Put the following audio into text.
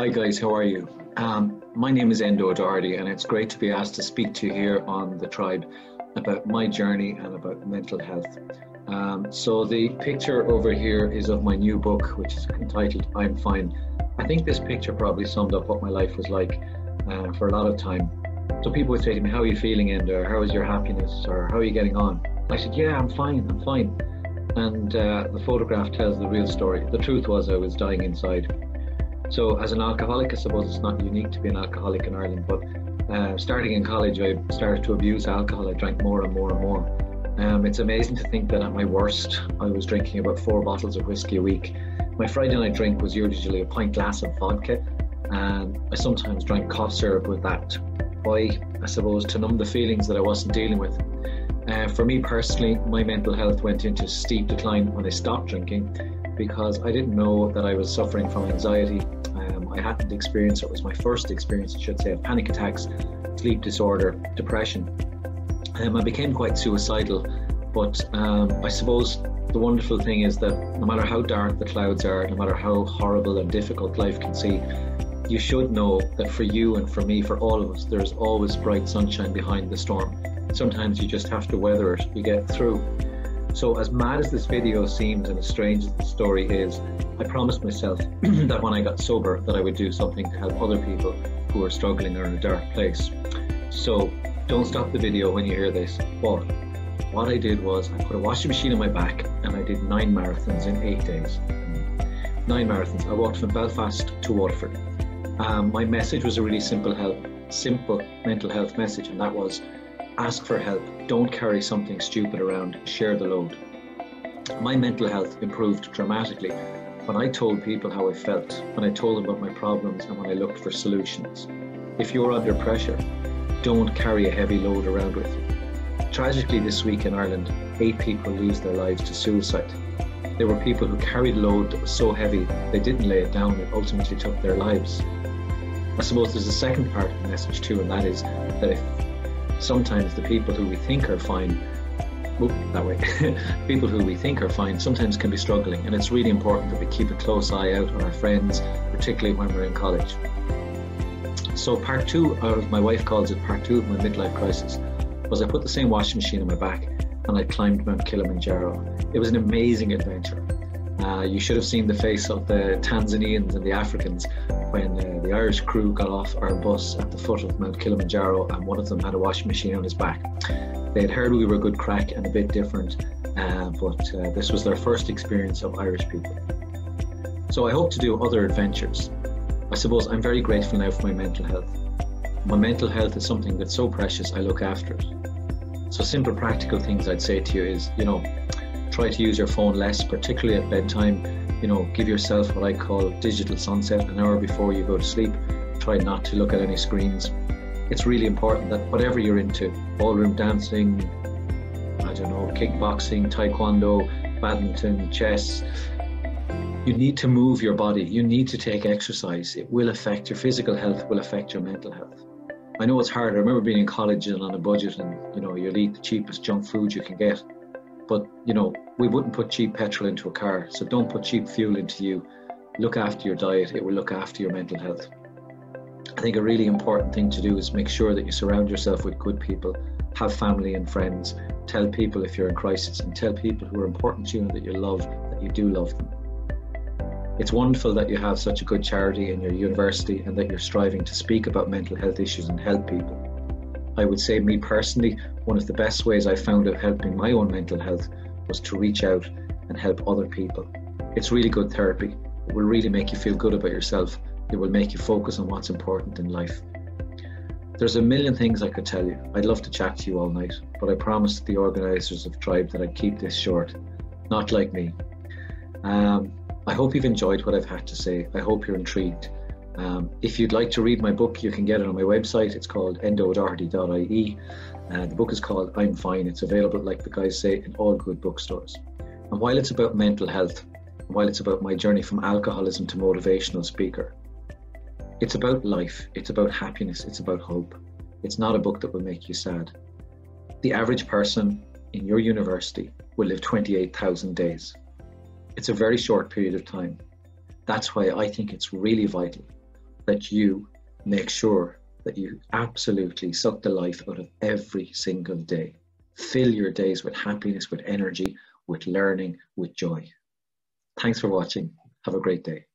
Hi guys, how are you? My name is Enda O Doherty, and it's great to be asked to speak to you here on the tribe about my journey and about mental health. So the picture over here is of my new book, which is entitled I'm Fine. I think this picture probably summed up what my life was like for a lot of time. So people would say to me, how are you feeling, Enda? Or how is your happiness? Or how are you getting on? I said, yeah, I'm fine. And the photograph tells the real story. The truth was I was dying inside. So as an alcoholic, I suppose it's not unique to be an alcoholic in Ireland, but starting in college, I started to abuse alcohol. I drank more and more and more. It's amazing to think that at my worst, I was drinking about 4 bottles of whiskey a week. My Friday night drink was usually a pint glass of vodka, and I sometimes drank cough syrup with that. Why? I suppose to numb the feelings that I wasn't dealing with. For me personally, my mental health went into steep decline when I stopped drinking, because I didn't know that I was suffering from anxiety. I hadn't experienced, it was my first experience, I should say, of panic attacks, sleep disorder, depression. I became quite suicidal, but I suppose the wonderful thing is that no matter how dark the clouds are, no matter how horrible and difficult life can seem, you should know that for you and for me, for all of us, there's always bright sunshine behind the storm. Sometimes you just have to weather it, you get through. So as mad as this video seems and as strange as the story is, I promised myself that when I got sober that I would do something to help other people who are struggling or in a dark place. So don't stop the video when you hear this. But what I did was I put a washing machine on my back and I did 9 marathons in 8 days. 9 marathons. I walked from Belfast to Waterford. My message was a really simple mental health message, and that was ask for help. Don't carry something stupid around. Share the load. My mental health improved dramatically when I told people how I felt, when I told them about my problems, and when I looked for solutions. If you're under pressure, don't carry a heavy load around with you. Tragically, this week in Ireland, 8 people lose their lives to suicide. There were people who carried a load that was so heavy they didn't lay it down and ultimately took their lives. I suppose there's a second part of the message too, and that is that if sometimes the people who we think are fine, people who we think are fine sometimes can be struggling, and it's really important that we keep a close eye out on our friends, particularly when we're in college. So part 2, or my wife calls it part 2 of my midlife crisis, was I put the same washing machine on my back and I climbed Mount Kilimanjaro. It was an amazing adventure. You should have seen the face of the Tanzanians and the Africans when the Irish crew got off our bus at the foot of Mount Kilimanjaro, and one of them had a washing machine on his back. They had heard we were good crack and a bit different, but this was their first experience of Irish people. So I hope to do other adventures. I suppose I'm very grateful now for my mental health. My mental health is something that's so precious, I look after it. So simple practical things I'd say to you is, try to use your phone less, particularly at bedtime. Give yourself what I call digital sunset, an hour before you go to sleep. Try not to look at any screens. It's really important that whatever you're into, ballroom dancing, kickboxing, taekwondo, badminton, chess, you need to move your body. You need to take exercise. It will affect your physical health, will affect your mental health. I know it's hard. I remember being in college and on a budget, and you'll eat the cheapest junk food you can get. But we wouldn't put cheap petrol into a car, so don't put cheap fuel into you. Look after your diet. It will look after your mental health. I think a really important thing to do is make sure that you surround yourself with good people, have family and friends, tell people if you're in crisis, and tell people who are important to you and that you love, that you do love them. It's wonderful that you have such a good charity in your university and that you're striving to speak about mental health issues and help people. I would say, me personally, one of the best ways I found of helping my own mental health was to reach out and help other people. It's really good therapy. It will really make you feel good about yourself. It will make you focus on what's important in life. There's a million things I could tell you. I'd love to chat to you all night, but I promised the organisers of Tribe that I'd keep this short. Not like me. I hope you've enjoyed what I've had to say. I hope you're intrigued. If you'd like to read my book, you can get it on my website. It's called endaodoherty.ie. The book is called I'm Fine. It's available, like the guys say, in all good bookstores. And while it's about mental health, while it's about my journey from alcoholism to motivational speaker, it's about life, it's about happiness, it's about hope. It's not a book that will make you sad. The average person in your university will live 28,000 days. It's a very short period of time. That's why I think it's really vital that you make sure that you absolutely suck the life out of every single day. Fill your days with happiness, with energy, with learning, with joy. Thanks for watching. Have a great day.